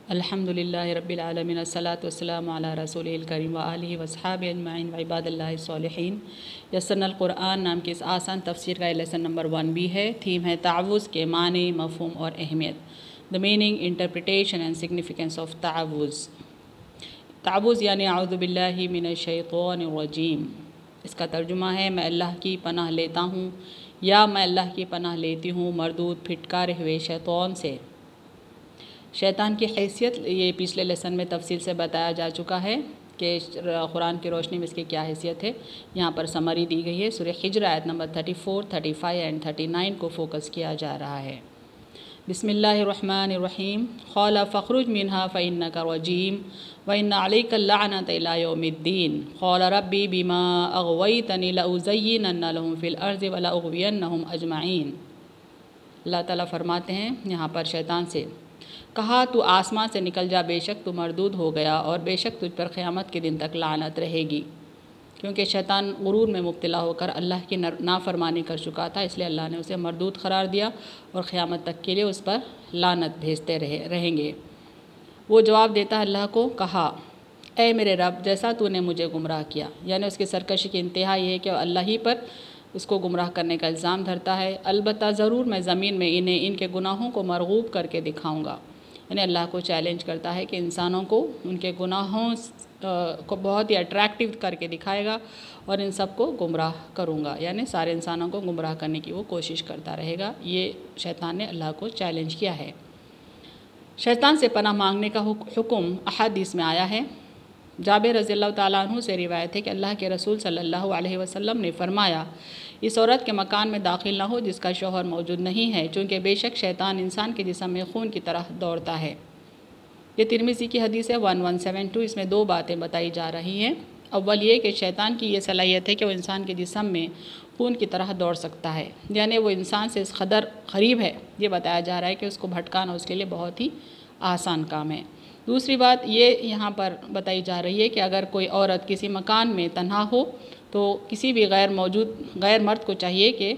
الحمد للہ رب العالمین الصلاۃ والسلام علی رسول الکریم وآلہ وصحابہ اجمعین وعباد اللہ الصالحین۔ یسرناالقرا نام کی اس آسان تفسیر کا لیسن نمبر 1 بھی ہے۔ تھیم ہے تعوذ کے معنی، مفہوم اور اہمیت، the meaning, interpretation and significance of تعوذ۔ تعوذ یعنی اعوذ باللہ من الشیطان الرجیم۔ اس کا ترجمہ ہے میں اللہ کی پناہ لیتا ہوں یا میں اللہ کی پناہ لیتی ہوں مردود پھٹکارے ہوئے شیطان سے۔ شیطان کی حیثیت یہ پچھلے لیسن میں تفصیل سے بتایا جا چکا ہے کہ قرآن کی روشنی میں اس کی کیا حیثیت ہے۔ یہاں پر سمری دی گئی ہے۔ سورہ حجر آیت نمبر 34، 35 اینڈ 39 کو فوکس کیا جا رہا ہے۔ بسم اللہ الرحمن الرحیم۔ قال فاخرج منها فإنك رجیم وإن عليك اللعنة إلى يوم الدين قال ربي بما أغويتني لأزينن لهم في الأرض ولأغوينهم أجمعين۔ اللہ تعالیٰ فرماتے ہیں یہاں پر شیطان سے، کہا تو آسمان سے نکل جا، بے شک تو مردود ہو گیا اور بے شک تجھ پر قیامت کے دن تک لعنت رہے گی۔ کیونکہ شیطان غرور میں مبتلا ہو کر اللہ کی نافرمانی کر چکا تھا، اس لیے اللہ نے اسے مردود قرار دیا اور قیامت تک کے لیے اس پر لعنت بھیجتے رہیں گے۔ وہ جواب دیتا اللہ کو، کہا اے میرے رب، جیسا تو نے مجھے گمراہ کیا، یعنی اس کی سرکشی کی انتہا یہ ہے کہ اللہ ہی پر اس کو گمراہ کرنے کا الزام دھرتا ہے۔ البتہ ضرور میں زمین میں انہیں ان کے گناہوں کو مرغوب کر کے دکھاؤں گا۔ یعنی اللہ کو چیلنج کرتا ہے کہ انسانوں کو ان کے گناہوں کو بہت ہی اٹریکٹیو کر کے دکھائے گا اور ان سب کو گمراہ کروں گا، یعنی سارے انسانوں کو گمراہ کرنے کی وہ کوشش کرتا رہے گا۔ یہ شیطان نے اللہ کو چیلنج کیا ہے۔ شیطان سے پناہ مانگنے کا حکم احادیث میں آیا ہے۔ جابر رضی اللہ تعالیٰ عنہ سے روایت ہے کہ اللہ کے رسول صلی اللہ علیہ وسلم نے فرمایا، اس عورت کے مکان میں داخل نہ ہو جس کا شوہر موجود نہیں ہے، چونکہ بے شک شیطان انسان کے جسم میں خون کی طرح دوڑتا ہے۔ یہ ترمذی کی حدیث ہے 1172۔ اس میں 2 باتیں بتائی جا رہی ہیں۔ اول یہ کہ شیطان کی یہ صلاحیت ہے کہ وہ انسان کے جسم میں خون کی طرح دوڑ سکتا ہے، یعنی وہ انسان سے اس قدر قریب ہے، یہ بتایا جا رہا ہے کہ اس کو بھٹکانا اس کے لیے بہت ہی آسان کام ہے۔ دوسری بات یہ یہاں پر بتائی جا رہی ہے کہ اگر کوئی عورت کسی مکان میں تنہا ہو تو کسی بھی غیر مرد کو چاہیے کہ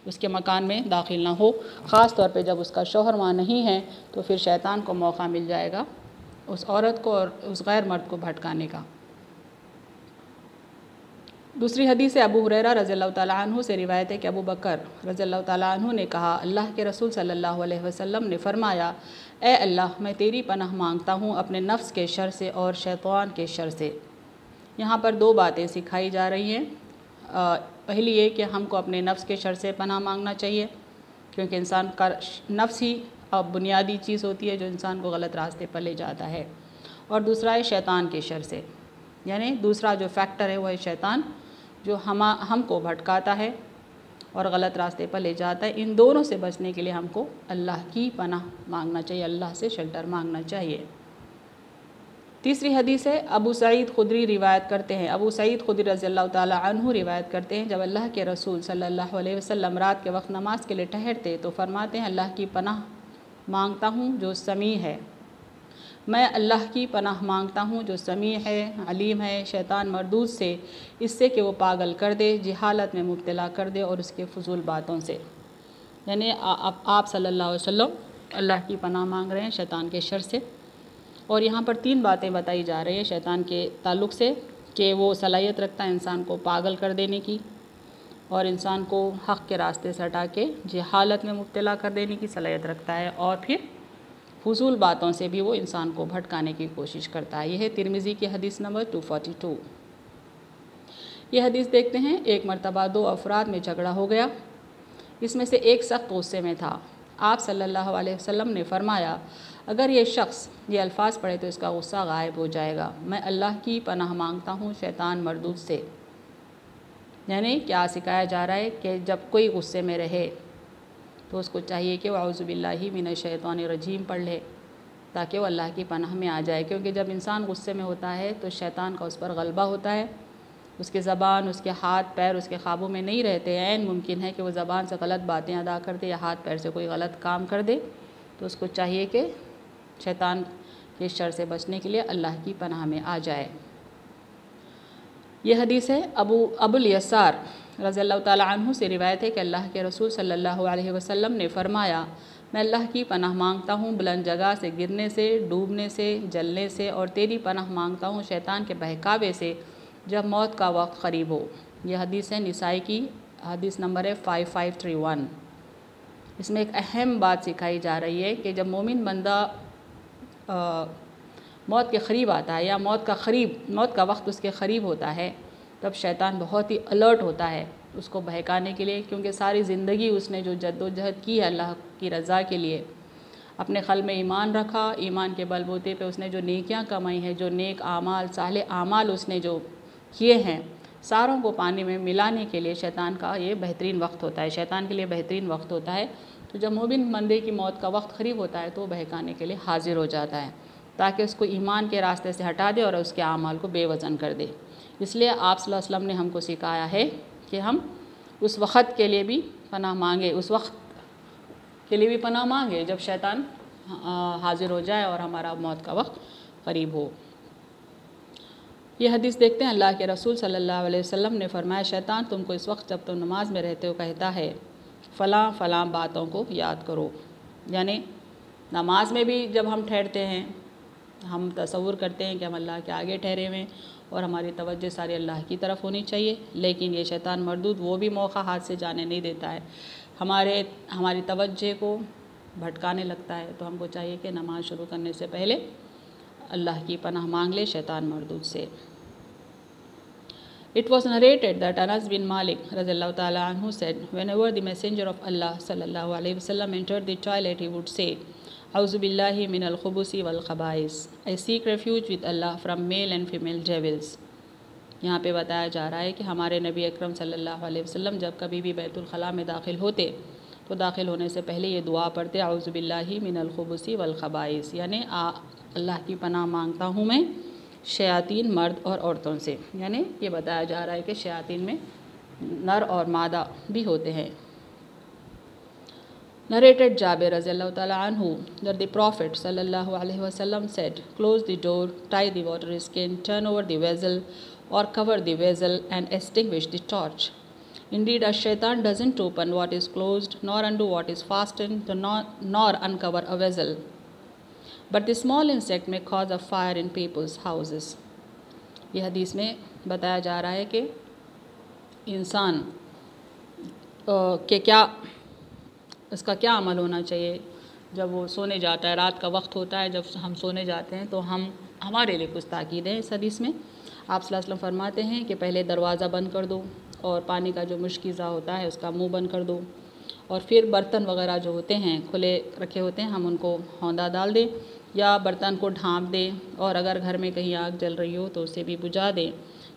اس کے مکان میں داخل نہ ہو، خاص طور پہ جب اس کا شوہر وہاں نہیں ہے تو پھر شیطان کو موقع مل جائے گا اس عورت کو اور اس غیر مرد کو بھٹکانے کا۔ دوسری حدیث ابو ہریرہ رضی اللہ تعالیٰ عنہ سے روایت ہے کہ ابو بکر رضی اللہ تعالیٰ عنہ نے کہا، اللہ کے رسول صلی اللہ علیہ وسلم نے فرمایا، اے اللہ، میں تیری پناہ مانگتا ہوں اپنے نفس کے شر سے اور شیطان کے شر سے۔ یہاں پر 2 باتیں سکھائی جا رہی ہیں۔ پہلی یہ کہ ہم کو اپنے نفس کے شر سے پناہ مانگنا چاہیے، کیونکہ انسان کا نفس ہی بنیادی چیز ہوتی ہے جو انسان کو غلط راستے پر لے جاتا ہے۔ اور دوسرا ہے شیطان کے شر سے، یعنی دوسرا جو فیکٹر ہے وہ ہے شیطان، جو ہم کو بھٹکاتا ہے اور غلط راستے پر لے جاتا ہے۔ ان دونوں سے بچنے کے لیے ہم کو اللہ کی پناہ مانگنا چاہیے، اللہ سے شیلٹر مانگنا چاہیے۔ تیسری حدیث ہے ابو سعید خدری روایت کرتے ہیں، ابو سعید خدری رضی اللہ تعالیٰ عنہ روایت کرتے ہیں، جب اللہ کے رسول صلی اللہ علیہ وسلم رات کے وقت نماز کے لیے ٹھہرتے تو فرماتے ہیں، اللہ کی پناہ مانگتا ہوں جو سمیع ہے، میں اللہ کی پناہ مانگتا ہوں جو سمیع ہے، علیم ہے، شیطان مردود سے، اس سے کہ وہ پاگل کر دے، جہالت میں مبتلا کر دے اور اس کے فضول باتوں سے۔ یعنی آپ صلی اللہ علیہ وسلم اللہ کی پناہ مانگ رہے ہیں شیطان کے شر سے۔ اور یہاں پر 3 باتیں بتائی جا رہی ہیں شیطان کے تعلق سے، کہ وہ صلاحیت رکھتا ہے انسان کو پاگل کر دینے کی اور انسان کو حق کے راستے سے ہٹا کے جہالت میں مبتلا کر دینے کی صلاحیت رکھتا ہے، اور پھر فضول باتوں سے بھی وہ انسان کو بھٹکانے کی کوشش کرتا ہے۔ یہ ہے ترمذی کی حدیث نمبر 242۔ یہ حدیث دیکھتے ہیں، ایک مرتبہ 2 افراد میں جھگڑا ہو گیا، اس میں سے ایک سخت غصے میں تھا۔ آپ صلی اللہ علیہ وسلم نے فرمایا، اگر یہ شخص یہ الفاظ پڑھے تو اس کا غصہ غائب ہو جائے گا، میں اللہ کی پناہ مانگتا ہوں شیطان مردود سے۔ یعنی کیا سکھایا جا رہا ہے کہ جب کوئی غصے میں رہے تو اس کو چاہیے کہ وہ اعوذ باللہ من الشیطان الرجیم پڑھ لے تاکہ وہ اللہ کی پناہ میں آ جائے، کیونکہ جب انسان غصے میں ہوتا ہے تو شیطان کا اس پر غلبہ ہوتا ہے، اس کی زبان، اس کے ہاتھ پیر اس کے قابو میں نہیں رہتے، عین ممکن ہے کہ وہ زبان سے غلط باتیں ادا کر دے یا ہاتھ پیر سے کوئی غلط کام کر دے۔ تو اس کو چاہیے کہ شیطان کے شر سے بچنے کے لیے اللہ کی پناہ میں آ جائے۔ یہ حدیث ہے ابو الیسار رضی اللہ تعالیٰ عنہ سے روایت ہے کہ اللہ کے رسول صلی اللہ علیہ وسلم نے فرمایا، میں اللہ کی پناہ مانگتا ہوں بلند جگہ سے گرنے سے، ڈوبنے سے، جلنے سے، اور تیری پناہ مانگتا ہوں شیطان کے بہکاوے سے جب موت کا وقت قریب ہو۔ یہ حدیث ہے نسائی کی، حدیث نمبر ہے 5531۔ اس میں ایک اہم بات سکھائی جا رہی ہے کہ جب مومن بندہ موت کے قریب آتا ہے یا موت کا وقت اس کے قریب ہوتا ہے، تب شیطان بہت ہی الرٹ ہوتا ہے اس کو بہکانے کے لیے، کیونکہ ساری زندگی اس نے جو جد و جہد کی ہے اللہ کی رضا کے لیے، اپنے قلب میں ایمان رکھا، ایمان کے بل بوتے پہ اس نے جو نیکیاں کمائی ہیں، جو نیک اعمال، صالح اعمال اس نے جو کیے ہیں، ساروں کو پانی میں ملانے کے لیے شیطان کا یہ بہترین وقت ہوتا ہے، شیطان کے لیے بہترین وقت ہوتا ہے۔ تو جب مومن بندے کی موت کا وقت قریب ہوتا ہے تو وہ بہکانے کے لیے حاضر ہو جاتا ہے، تاکہ اس کو ایمان کے راستے سے ہٹا دے اور اس کے اعمال کو بے وزن کر دے۔ اس لیے آپ صلی اللہ علیہ وسلم نے ہم کو سکھایا ہے کہ ہم اس وقت کے لیے بھی پناہ مانگے، اس وقت کے لیے بھی پناہ مانگے جب شیطان حاضر ہو جائے اور ہمارا موت کا وقت قریب ہو۔ یہ حدیث دیکھتے ہیں، اللہ کے رسول صلی اللہ علیہ وسلم نے فرمایا شیطان تم کو اس وقت جب تم نماز میں رہتے ہو کہتا ہے فلاں فلاں باتوں کو یاد کرو، یعنی نماز میں بھی جب ہم ٹھہرتے ہیں ہم تصور کرتے ہیں کہ ہم اللہ کے آگے ٹھہرے ہوئے ہیں اور ہماری توجہ ساری اللہ کی طرف ہونی چاہیے، لیکن یہ شیطان مردود وہ بھی موقع ہاتھ سے جانے نہیں دیتا ہے، ہماری توجہ کو بھٹکانے لگتا ہے۔ تو ہم کو چاہیے کہ نماز شروع کرنے سے پہلے اللہ کی پناہ مانگ لے شیطان مردود سے۔ It was narrated that Anas bin Malik radhiyallahu ta'ala anhu said, whenever the messenger of Allah sallallahu alayhi wasallam entered the toilet, he would say, "A'udhu billahi min al-khubusi wal khaba'is." I seek refuge with Allah from male and female devils. یہاں پہ بتایا جا رہا ہے کہ ہمارے نبی اکرم صلی اللہ علیہ وسلم جب کبھی بھی بیت الخلاء میں داخل ہوتے تو داخل ہونے سے پہلے یہ دعا پڑھتے، اعوذ باللہ من الخبث والخبائث، یعنی اللہ کی پناہ مانگتا ہوں میں شیاطین مرد اور عورتوں سے، یعنی یہ بتایا جا رہا ہے کہ شیاطین میں نر اور مادہ بھی ہوتے ہیں۔ Narrated Jabir رضی اللہ تعالیٰ عنہ that the Prophet صلی اللہ علیہ وسلم said, close the door, tie the water skin, turn over the vessel or cover the vessel and extinguish the torch. Indeed, a shaitan doesn't open what is closed, nor undo what is fastened, nor uncover a vessel. But the small insect may cause a fire in people's houses. یہ حدیث میں بتایا جا رہا ہے کہ انسان کہ کیا اس کا کیا عمل ہونا چاہیے جب وہ سونے جاتا ہے، رات کا وقت ہوتا ہے، جب ہم سونے جاتے ہیں تو ہمارے لیے کچھ تاکید ہے اس حدیث میں۔ آپ صلی اللہ علیہ وسلم فرماتے ہیں کہ پہلے دروازہ بند کر دو اور پانی کا جو مشکیزہ ہوتا ہے اس کا منہ بند کر دو، اور پھر برتن وغیرہ جو ہوتے ہیں کھلے رکھے ہوتے ہیں ہم ان کو ہوندا ڈال دیں یا برتن کو ڈھانپ دیں، اور اگر گھر میں کہیں آگ جل رہی ہو تو اسے بھی بجھا دیں،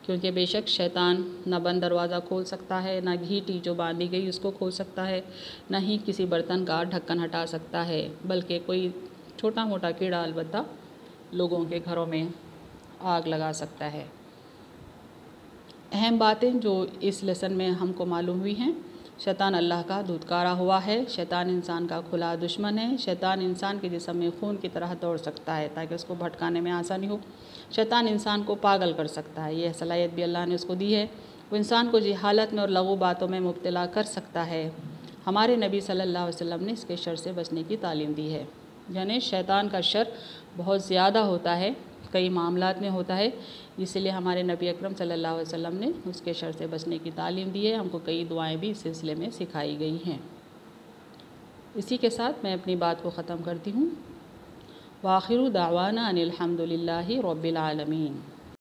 کیونکہ بے شک شیطان نہ بند دروازہ کھول سکتا ہے، نہ گھیٹی جو باندھی گئی اس کو کھول سکتا ہے، نہ ہی کسی برتن کا ڈھکن ہٹا سکتا ہے، بلکہ کوئی چھوٹا موٹا کیڑا البتہ لوگوں کے گھروں میں آگ لگا سکتا ہے۔ اہم باتیں جو اس لیسن میں ہم کو معلوم ہوئی ہیں، شیطان اللہ کا دھتکارا ہوا ہے، شیطان انسان کا کھلا دشمن ہے، شیطان انسان کے جسم میں خون کی طرح دوڑ سکتا ہے تاکہ اس کو بھٹکانے میں آسانی ہو، شیطان انسان کو پاگل کر سکتا ہے، یہ صلاحیت بھی اللہ نے اس کو دی ہے، وہ انسان کو جہالت میں اور لغو باتوں میں مبتلا کر سکتا ہے۔ ہمارے نبی صلی اللہ علیہ وسلم نے اس کے شر سے بچنے کی تعلیم دی ہے، یعنی شیطان کا شر بہت زیادہ ہوتا ہے، کئی معاملات میں ہوتا ہے، اس لیے ہمارے نبی اکرم صلی اللہ علیہ وسلم نے اس کے شر سے بچنے کی تعلیم دی ہے، ہم کو کئی دعائیں بھی اس سلسلے میں سکھائی گئی ہیں۔ اسی کے ساتھ میں اپنی بات کو ختم کرتی ہوں۔ وآخر دعوانا ان الحمد للہ رب العالمین۔